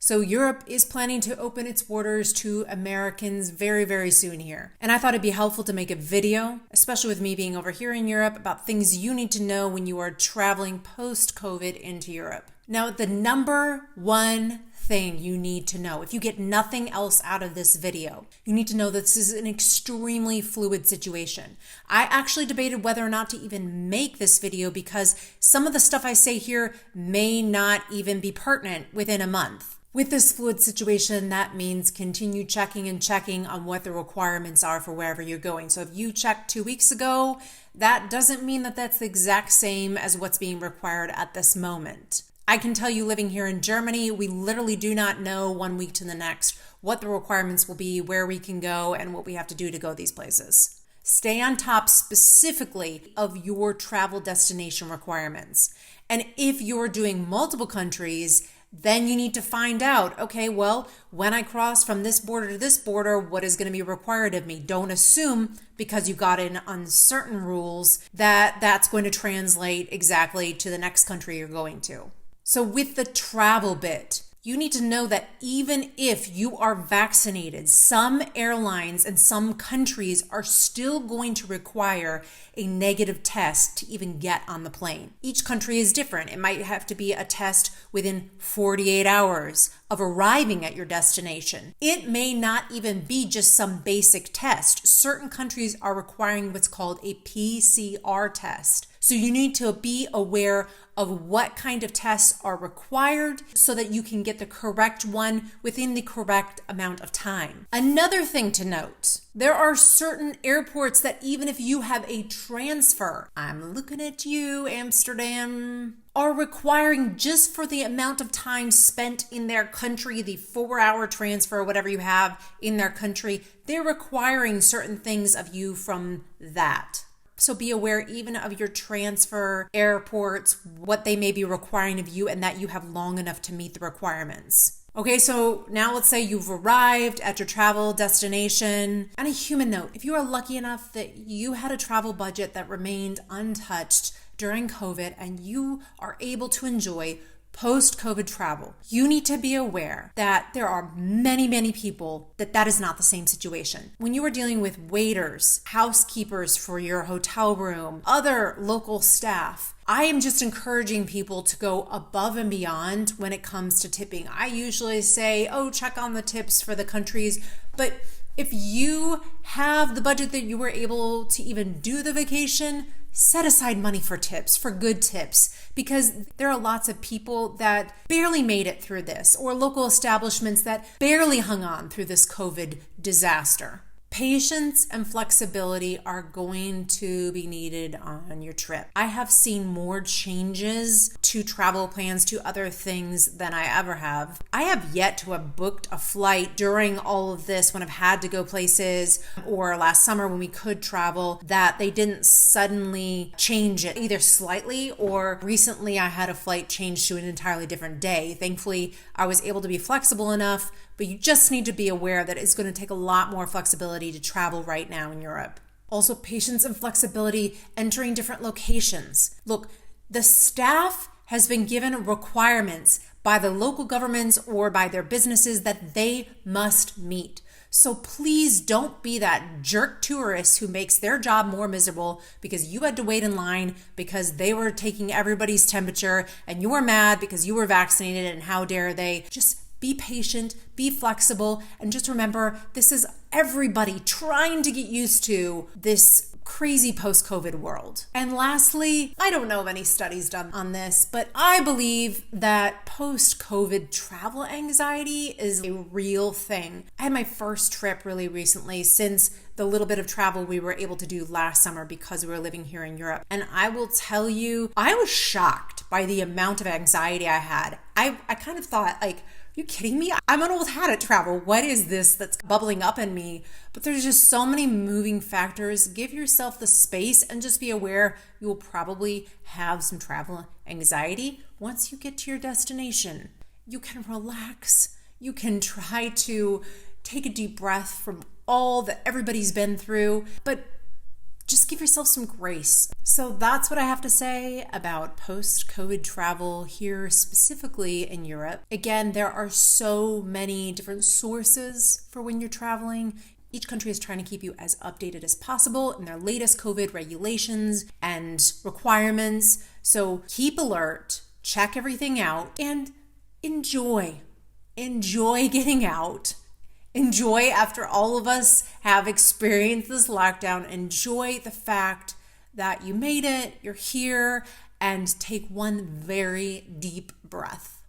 So Europe is planning to open its borders to Americans very, very soon here. And I thought it'd be helpful to make a video, especially with me being over here in Europe, about things you need to know when you are traveling post-COVID into Europe. Now, the number one thing you need to know, if you get nothing else out of this video, you need to know that this is an extremely fluid situation. I actually debated whether or not to even make this video because some of the stuff I say here may not even be pertinent within a month. With this fluid situation, that means continue checking and checking on what the requirements are for wherever you're going. So if you checked 2 weeks ago, that doesn't mean that that's the exact same as what's being required at this moment. I can tell you, living here in Germany, we literally do not know 1 week to the next what the requirements will be, where we can go, and what we have to do to go these places. Stay on top specifically of your travel destination requirements. And if you're doing multiple countries, then you need to find out, okay, well, when I cross from this border to this border, what is going to be required of me? Don't assume because you got in uncertain rules that that's going to translate exactly to the next country you're going to. So with the travel bit, you need to know that even if you are vaccinated, some airlines and some countries are still going to require a negative test to even get on the plane. Each country is different. It might have to be a test within 48 hours of arriving at your destination. It may not even be just some basic test. Certain countries are requiring what's called a PCR test. So you need to be aware of what kind of tests are required so that you can get the correct one within the correct amount of time. Another thing to note, there are certain airports that even if you have a transfer, I'm looking at you, Amsterdam, are requiring just for the amount of time spent in their country, the 4-hour transfer, whatever you have in their country, they're requiring certain things of you from that. So be aware even of your transfer airports, what they may be requiring of you, and that you have long enough to meet the requirements. Okay, so now let's say you've arrived at your travel destination. On a human note, if you are lucky enough that you had a travel budget that remained untouched during COVID and you are able to enjoy post-COVID travel, you need to be aware that there are many, many people that is not the same situation. When you are dealing with waiters, housekeepers for your hotel room, other local staff, I am just encouraging people to go above and beyond when it comes to tipping. I usually say, check on the tips for the countries, but if you have the budget that you were able to even do the vacation, set aside money for tips, for good tips, because there are lots of people that barely made it through this, or local establishments that barely hung on through this COVID disaster. Patience and flexibility are going to be needed on your trip. I have seen more changes to travel plans, to other things than I ever have. I have yet to have booked a flight during all of this when I've had to go places, or last summer when we could travel, that they didn't suddenly change it either slightly, or recently I had a flight change to an entirely different day. Thankfully, I was able to be flexible enough, but you just need to be aware that it's going to take a lot more flexibility to travel right now in Europe. Also, patience and flexibility entering different locations. Look, the staff has been given requirements by the local governments or by their businesses that they must meet. So please don't be that jerk tourist who makes their job more miserable because you had to wait in line because they were taking everybody's temperature and you were mad because you were vaccinated and how dare they. Just be patient, be flexible, and just remember, this is everybody trying to get used to this crazy post-COVID world. And lastly, I don't know of any studies done on this, but I believe that post-COVID travel anxiety is a real thing. I had my first trip really recently since the little bit of travel we were able to do last summer because we were living here in Europe. And I will tell you, I was shocked by the amount of anxiety I had. I kind of thought, like, are you kidding me? I'm an old hat at travel. What is this that's bubbling up in me? But there's just so many moving factors. Give yourself the space and just be aware you will probably have some travel anxiety. Once you get to your destination, you can relax. You can try to take a deep breath from all that everybody's been through, but just give yourself some grace. So that's what I have to say about post-COVID travel here, specifically in Europe. Again, there are so many different sources for when you're traveling. Each country is trying to keep you as updated as possible in their latest COVID regulations and requirements. So keep alert, check everything out, and enjoy. Enjoy getting out. Enjoy after all of us have experienced this lockdown. Enjoy the fact that you made it, you're here, and take one very deep breath.